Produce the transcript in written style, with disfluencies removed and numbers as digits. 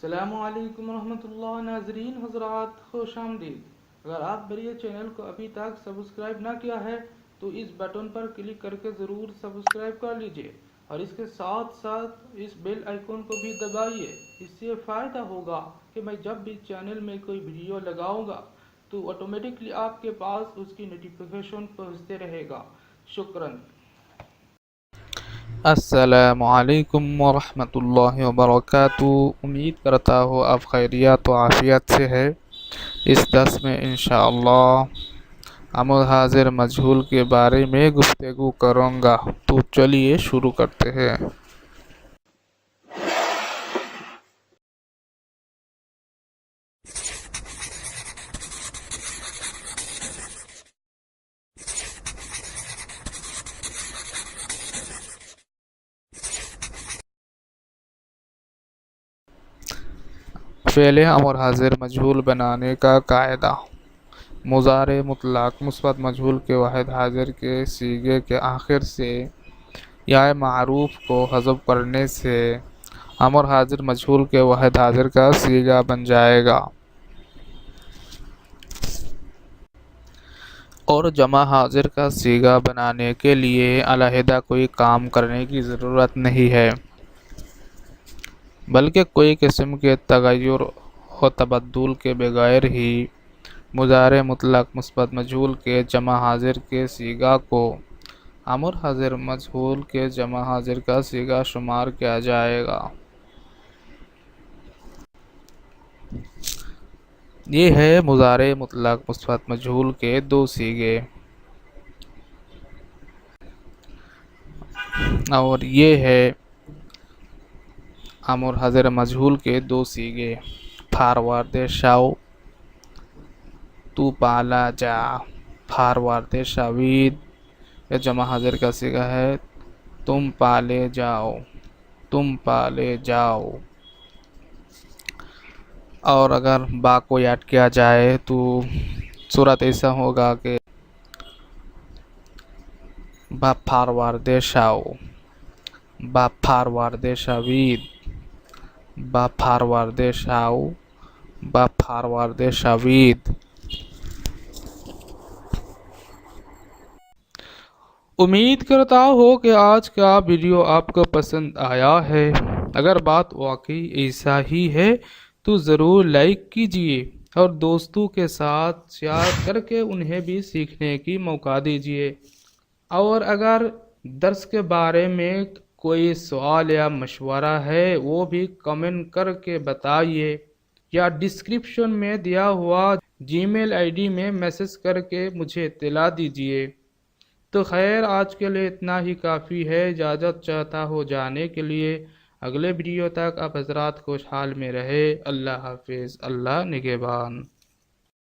السلام علیکم ورحمۃ اللہ ناظرین حضرات، خوش آمدید۔ اگر آپ میرے چینل کو ابھی تک سبسکرائب نہ کیا ہے تو اس بٹن پر کلک کر کے ضرور سبسکرائب کر لیجئے، اور اس کے ساتھ ساتھ اس بیل آئیکن کو بھی دبائیے۔ اس سے فائدہ ہوگا کہ میں جب بھی چینل میں کوئی ویڈیو لگاؤں گا تو آٹومیٹکلی آپ کے پاس اس کی نوٹیفیکیشن پہنچتے رہے گا۔ شکراً۔ السلام علیکم ورحمۃ اللہ وبرکاتہ۔ امید کرتا ہوں آپ خیریت و عافیت سے ہے۔ اس درس میں انشاءاللہ امر حاضر مجہول کے بارے میں گفتگو کروں گا، تو چلیے شروع کرتے ہیں۔ فعل امر حاضر مجہول بنانے کا قاعدہ: مضارع مطلق مثبت مجہول کے واحد حاضر کے صیغے کے آخر سے یا معروف کو حذف کرنے سے امر حاضر مجہول کے واحد حاضر کا صیغہ بن جائے گا، اور جمع حاضر کا صیغہ بنانے کے لیے علیحدہ کوئی کام کرنے کی ضرورت نہیں ہے، بلکہ کوئی قسم کے تغیر و تبدل کے بغیر ہی مضارع مطلق مثبت مجہول کے جمع حاضر کے صیغہ کو امر حاضر مجہول کے جمع حاضر کا صیغہ شمار کیا جائے گا۔ یہ ہے مضارع مطلق مثبت مجہول کے دو صیغے، اور یہ ہے امر حاضر مجہول کے دو صیغے: فارورد شو، تو پالا جا، فارورد شوید۔ یہ جمع حاضر کا صیغہ ہے تم پالے جاؤ، تم پالے جاؤ۔ اور اگر با کو ایڈ کیا جائے تو صورت ایسا ہوگا کہ با فارورد شو، با فارورد شوید، با فارورد شو، با فارورد شوید۔ امید کرتا ہوں کہ آج کا ویڈیو آپ کو پسند آیا ہے۔ اگر بات واقعی ایسا ہی ہے تو ضرور لائک کیجئے اور دوستوں کے ساتھ شیئر کر کے انہیں بھی سیکھنے کی موقع دیجئے، اور اگر درس کے بارے میں کوئی سوال یا مشورہ ہے وہ بھی کمنٹ کر کے بتائیے، یا ڈسکرپشن میں دیا ہوا جی میل آئی ڈی میں میسج کر کے مجھے اطلاع دیجئے۔ تو خیر، آج کے لیے اتنا ہی کافی ہے۔ اجازت چاہتا ہوں جانے کے لیے۔ اگلے ویڈیو تک آپ حضرات خوشحال میں رہے۔ اللہ حافظ، اللہ نگہبان۔